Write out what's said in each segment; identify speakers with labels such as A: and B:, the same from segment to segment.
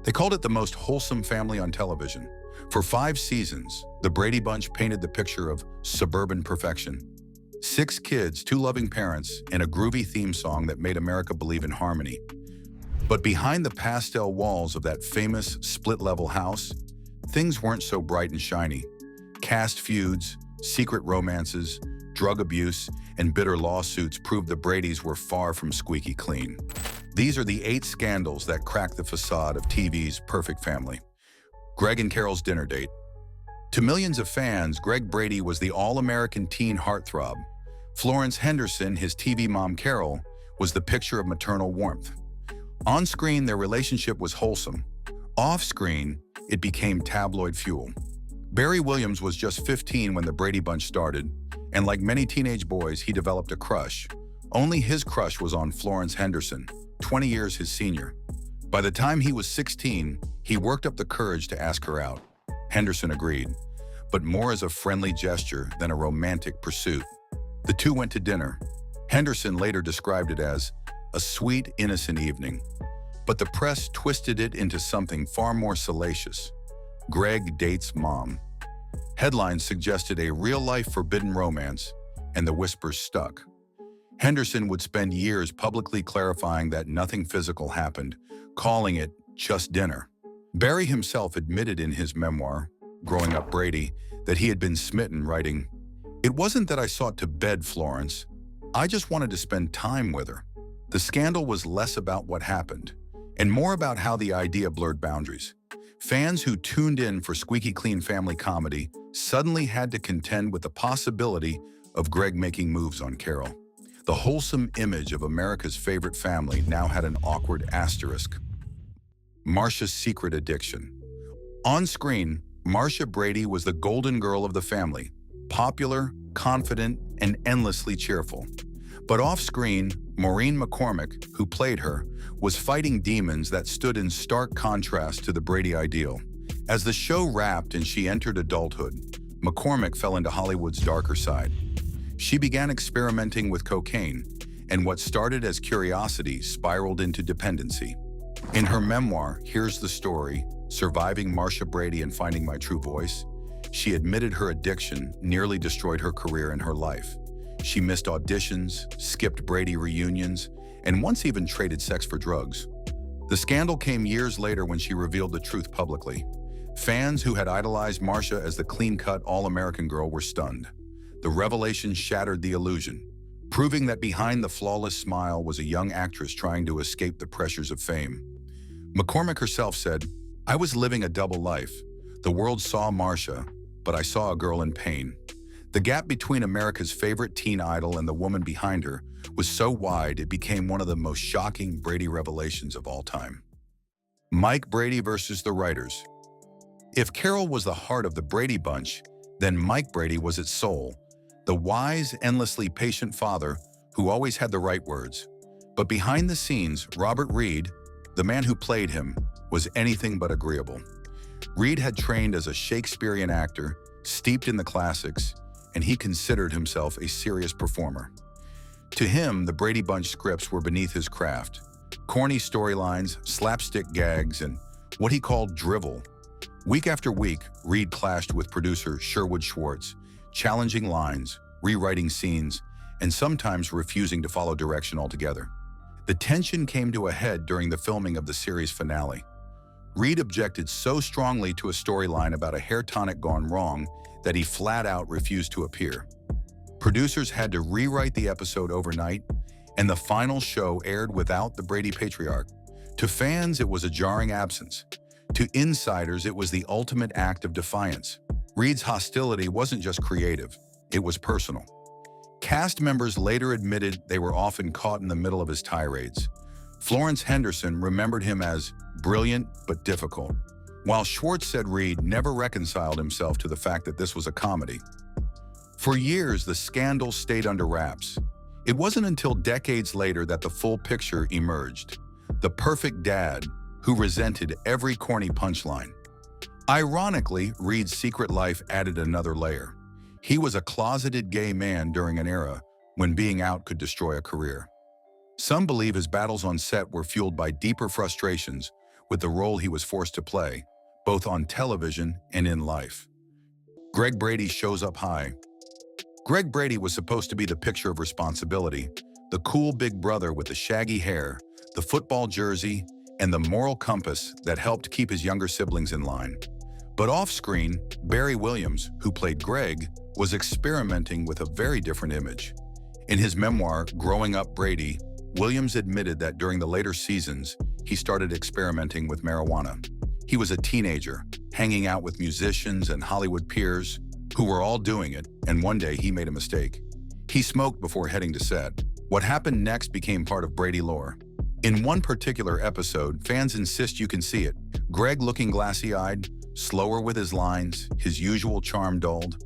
A: They called it the most wholesome family on television. For 5 seasons, the Brady Bunch painted the picture of suburban perfection. 6 kids, 2 loving parents, and a groovy theme song that made America believe in harmony. But behind the pastel walls of that famous split-level house, things weren't so bright and shiny. Caste feuds, secret romances, drug abuse, and bitter lawsuits proved the Bradys were far from squeaky clean. These are the 8 scandals that cracked the facade of TV's perfect family. Greg and Carol's dinner date. To millions of fans, Greg Brady was the all-American teen heartthrob. Florence Henderson, his TV mom Carol, was the picture of maternal warmth. On screen, their relationship was wholesome. Off screen, it became tabloid fuel. Barry Williams was just 15 when the Brady Bunch started, and like many teenage boys, he developed a crush. Only his crush was on Florence Henderson, 20 years his senior. By the time he was 16, he worked up the courage to ask her out. Henderson agreed, but more as a friendly gesture than a romantic pursuit. The two went to dinner. Henderson later described it as a sweet, innocent evening. But the press twisted it into something far more salacious. Greg dates mom. Headlines suggested a real-life forbidden romance, and the whispers stuck. Henderson would spend years publicly clarifying that nothing physical happened, calling it just dinner. Barry himself admitted in his memoir, Growing Up Brady, that he had been smitten, writing, "It wasn't that I sought to bed Florence. I just wanted to spend time with her." The scandal was less about what happened, and more about how the idea blurred boundaries. Fans who tuned in for squeaky clean family comedy suddenly had to contend with the possibility of Greg making moves on Carol. The wholesome image of America's favorite family now had an awkward asterisk. Marcia's secret addiction. On screen, Marcia Brady was the golden girl of the family, popular, confident, and endlessly cheerful. But off-screen, Maureen McCormick, who played her, was fighting demons that stood in stark contrast to the Brady ideal. As the show wrapped and she entered adulthood, McCormick fell into Hollywood's darker side. She began experimenting with cocaine, and what started as curiosity spiraled into dependency. In her memoir, Here's the Story, Surviving Marcia Brady and Finding My True Voice, she admitted her addiction nearly destroyed her career and her life. She missed auditions, skipped Brady reunions, and once even traded sex for drugs. The scandal came years later when she revealed the truth publicly. Fans who had idolized Marcia as the clean-cut all-American girl were stunned. The revelation shattered the illusion, proving that behind the flawless smile was a young actress trying to escape the pressures of fame. McCormick herself said, "I was living a double life. The world saw Marcia, but I saw a girl in pain." The gap between America's favorite teen idol and the woman behind her was so wide it became one of the most shocking Brady revelations of all time. Mike Brady versus the writers. If Carol was the heart of the Brady Bunch, then Mike Brady was its soul, the wise, endlessly patient father who always had the right words. But behind the scenes, Robert Reed, the man who played him, was anything but agreeable. Reed had trained as a Shakespearean actor, steeped in the classics, and he considered himself a serious performer. To him, the Brady Bunch scripts were beneath his craft. Corny storylines, slapstick gags, and what he called drivel. Week after week, Reed clashed with producer Sherwood Schwartz, challenging lines, rewriting scenes, and sometimes refusing to follow direction altogether. The tension came to a head during the filming of the series finale. Reed objected so strongly to a storyline about a hair tonic gone wrong that he flat out refused to appear. Producers had to rewrite the episode overnight, and the final show aired without the Brady patriarch. To fans, it was a jarring absence. To insiders, it was the ultimate act of defiance. Reed's hostility wasn't just creative, it was personal. Cast members later admitted they were often caught in the middle of his tirades. Florence Henderson remembered him as brilliant but difficult, while Schwartz said Reed never reconciled himself to the fact that this was a comedy. For years, the scandal stayed under wraps. It wasn't until decades later that the full picture emerged. The perfect dad who resented every corny punchline. Ironically, Reed's secret life added another layer. He was a closeted gay man during an era when being out could destroy a career. Some believe his battles on set were fueled by deeper frustrations with the role he was forced to play, both on television and in life. Greg Brady shows up high. Greg Brady was supposed to be the picture of responsibility, the cool big brother with the shaggy hair, the football jersey, and the moral compass that helped keep his younger siblings in line. But off-screen, Barry Williams, who played Greg, was experimenting with a very different image. In his memoir, Growing Up Brady, Williams admitted that during the later seasons, he started experimenting with marijuana. He was a teenager, hanging out with musicians and Hollywood peers who were all doing it, and one day he made a mistake. He smoked before heading to set. What happened next became part of Brady lore. In one particular episode, fans insist you can see it. Greg looking glassy-eyed, slower with his lines, his usual charm dulled.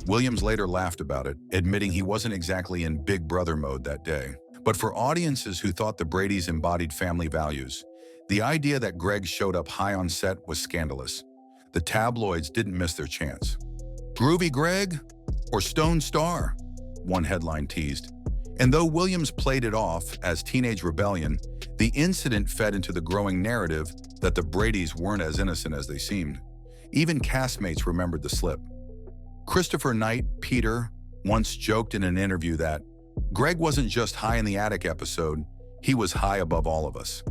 A: Williams later laughed about it, admitting he wasn't exactly in Big Brother mode that day. But for audiences who thought the Bradys embodied family values, the idea that Greg showed up high on set was scandalous. The tabloids didn't miss their chance. Groovy Greg or Stone Star? One headline teased. And though Williams played it off as teenage rebellion, the incident fed into the growing narrative that the Bradys weren't as innocent as they seemed. Even castmates remembered the slip. Christopher Knight, Peter, once joked in an interview that Greg wasn't just high in the attic episode, he was high above all of us.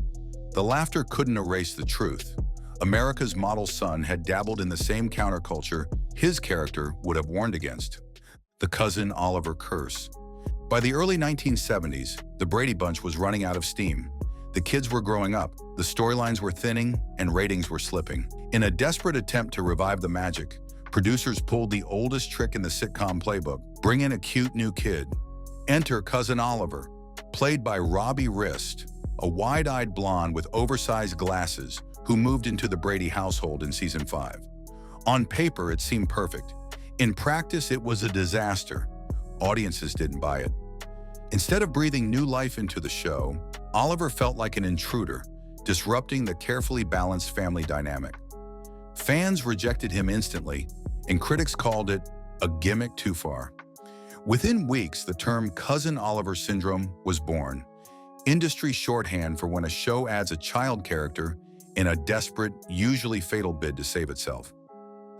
A: The laughter couldn't erase the truth. America's model son had dabbled in the same counterculture his character would have warned against. The cousin Oliver curse. By the early 1970s, the Brady Bunch was running out of steam. The kids were growing up, the storylines were thinning, and ratings were slipping. In a desperate attempt to revive the magic, producers pulled the oldest trick in the sitcom playbook: bring in a cute new kid. Enter Cousin Oliver, played by Robbie Rist, a wide-eyed blonde with oversized glasses who moved into the Brady household in season 5. On paper, it seemed perfect. In practice, it was a disaster. Audiences didn't buy it. Instead of breathing new life into the show, Oliver felt like an intruder, disrupting the carefully balanced family dynamic. Fans rejected him instantly, and critics called it a gimmick too far. Within weeks, the term Cousin Oliver syndrome was born, industry shorthand for when a show adds a child character in a desperate, usually fatal bid to save itself.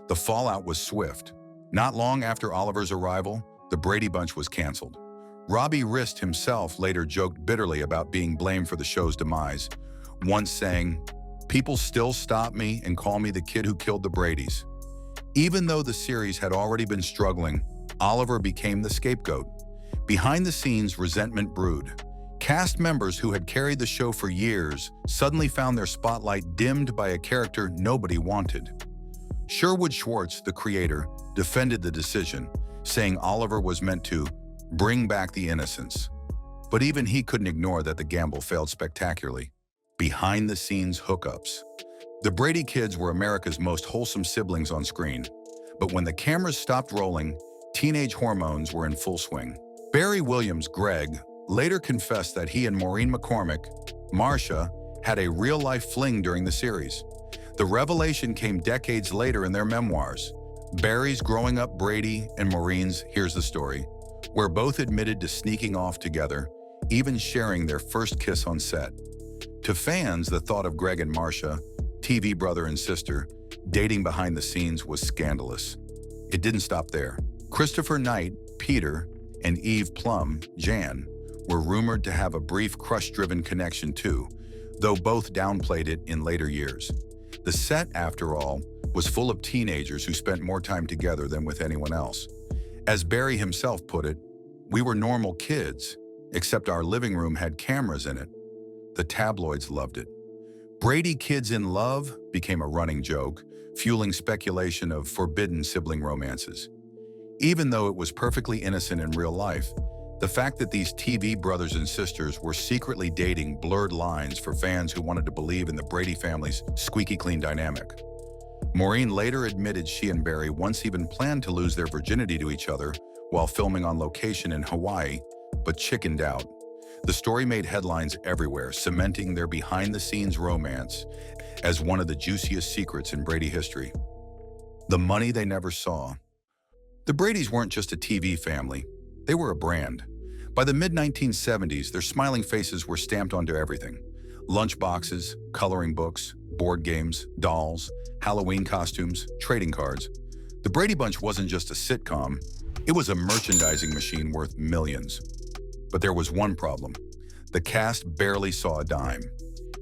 A: The fallout was swift. Not long after Oliver's arrival, the Brady Bunch was canceled. Robbie Rist himself later joked bitterly about being blamed for the show's demise, once saying, "People still stop me and call me the kid who killed the Bradys." Even though the series had already been struggling, Oliver became the scapegoat. Behind the scenes, resentment brewed. Cast members who had carried the show for years suddenly found their spotlight dimmed by a character nobody wanted. Sherwood Schwartz, the creator, defended the decision, saying Oliver was meant to bring back the innocence. But even he couldn't ignore that the gamble failed spectacularly. Behind-the-scenes hookups. The Brady kids were America's most wholesome siblings on screen. But when the cameras stopped rolling, teenage hormones were in full swing. Barry Williams, Greg, later confessed that he and Maureen McCormick, Marcia, had a real-life fling during the series. The revelation came decades later in their memoirs, Barry's Growing Up Brady and Maureen's Here's the Story, where both admitted to sneaking off together, even sharing their first kiss on set. To fans, the thought of Greg and Marcia, TV brother and sister, dating behind the scenes was scandalous. It didn't stop there. Christopher Knight, Peter, and Eve Plum, Jan, were rumored to have a brief crush-driven connection too, though both downplayed it in later years. The set, after all, was full of teenagers who spent more time together than with anyone else. As Barry himself put it, "We were normal kids, except our living room had cameras in it." The tabloids loved it. Brady kids in love became a running joke, fueling speculation of forbidden sibling romances. Even though it was perfectly innocent in real life, the fact that these TV brothers and sisters were secretly dating blurred lines for fans who wanted to believe in the Brady family's squeaky clean dynamic. Maureen later admitted she and Barry once even planned to lose their virginity to each other while filming on location in Hawaii, but chickened out. The story made headlines everywhere, cementing their behind-the-scenes romance as one of the juiciest secrets in Brady history. The money they never saw. The Bradys weren't just a TV family, they were a brand. By the mid-1970s, their smiling faces were stamped onto everything. Lunchboxes, coloring books, board games, dolls, Halloween costumes, trading cards. The Brady Bunch wasn't just a sitcom, it was a merchandising machine worth millions. But there was one problem. The cast barely saw a dime.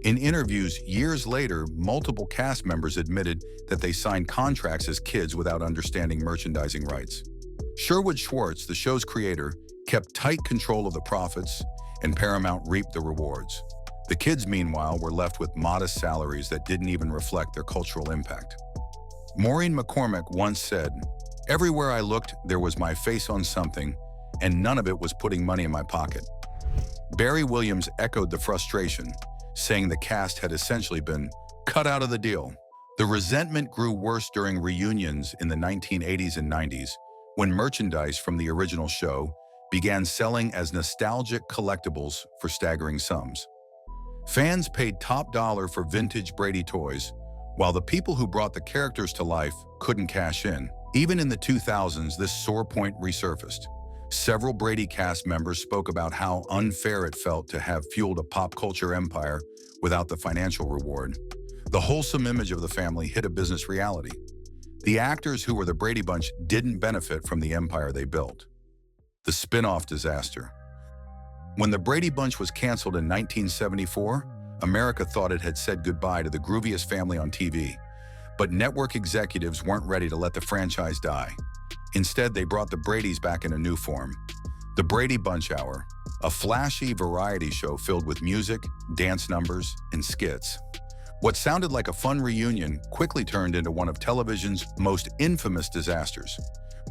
A: In interviews years later, multiple cast members admitted that they signed contracts as kids without understanding merchandising rights. Sherwood Schwartz, the show's creator, kept tight control of the profits, and Paramount reaped the rewards. The kids, meanwhile, were left with modest salaries that didn't even reflect their cultural impact. Maureen McCormick once said, "Everywhere I looked, there was my face on something, and none of it was putting money in my pocket." Barry Williams echoed the frustration, saying the cast had essentially been cut out of the deal. The resentment grew worse during reunions in the 1980s and 90s, when merchandise from the original show began selling as nostalgic collectibles for staggering sums. Fans paid top dollar for vintage Brady toys, while the people who brought the characters to life couldn't cash in. Even in the 2000s, this sore point resurfaced. Several Brady cast members spoke about how unfair it felt to have fueled a pop culture empire without the financial reward. The wholesome image of the family hit a business reality. The actors who were the Brady Bunch didn't benefit from the empire they built. The spin-off disaster. When the Brady Bunch was canceled in 1974, America thought it had said goodbye to the grooviest family on TV. But network executives weren't ready to let the franchise die. Instead, they brought the Bradys back in a new form. The Brady Bunch Hour, a flashy variety show filled with music, dance numbers, and skits. What sounded like a fun reunion quickly turned into one of television's most infamous disasters.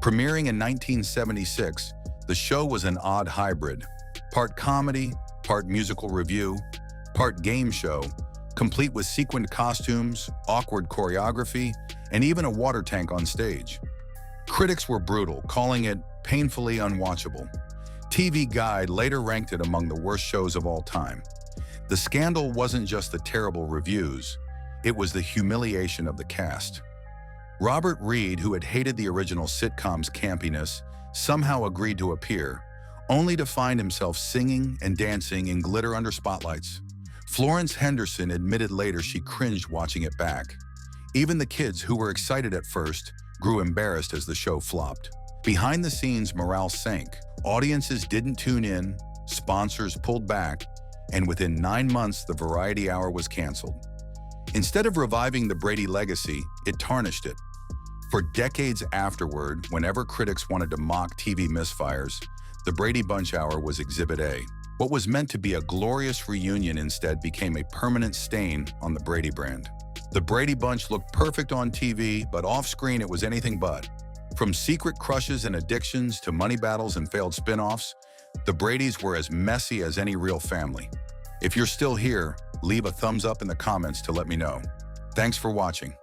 A: Premiering in 1976, the show was an odd hybrid. Part comedy, part musical review, part game show, complete with sequined costumes, awkward choreography, and even a water tank on stage. Critics were brutal, calling it painfully unwatchable. TV Guide later ranked it among the worst shows of all time. The scandal wasn't just the terrible reviews, it was the humiliation of the cast. Robert Reed, who had hated the original sitcom's campiness, somehow agreed to appear, only to find himself singing and dancing in glitter under spotlights. Florence Henderson admitted later she cringed watching it back. Even the kids, who were excited at first, grew embarrassed as the show flopped. Behind the scenes, morale sank. Audiences didn't tune in, sponsors pulled back, and within 9 months, the Variety Hour was canceled. Instead of reviving the Brady legacy, it tarnished it. For decades afterward, whenever critics wanted to mock TV misfires, the Brady Bunch Hour was Exhibit A. What was meant to be a glorious reunion instead became a permanent stain on the Brady brand. The Brady Bunch looked perfect on TV, but off-screen it was anything but. From secret crushes and addictions to money battles and failed spin-offs, the Bradys were as messy as any real family. If you're still here, leave a thumbs up in the comments to let me know. Thanks for watching.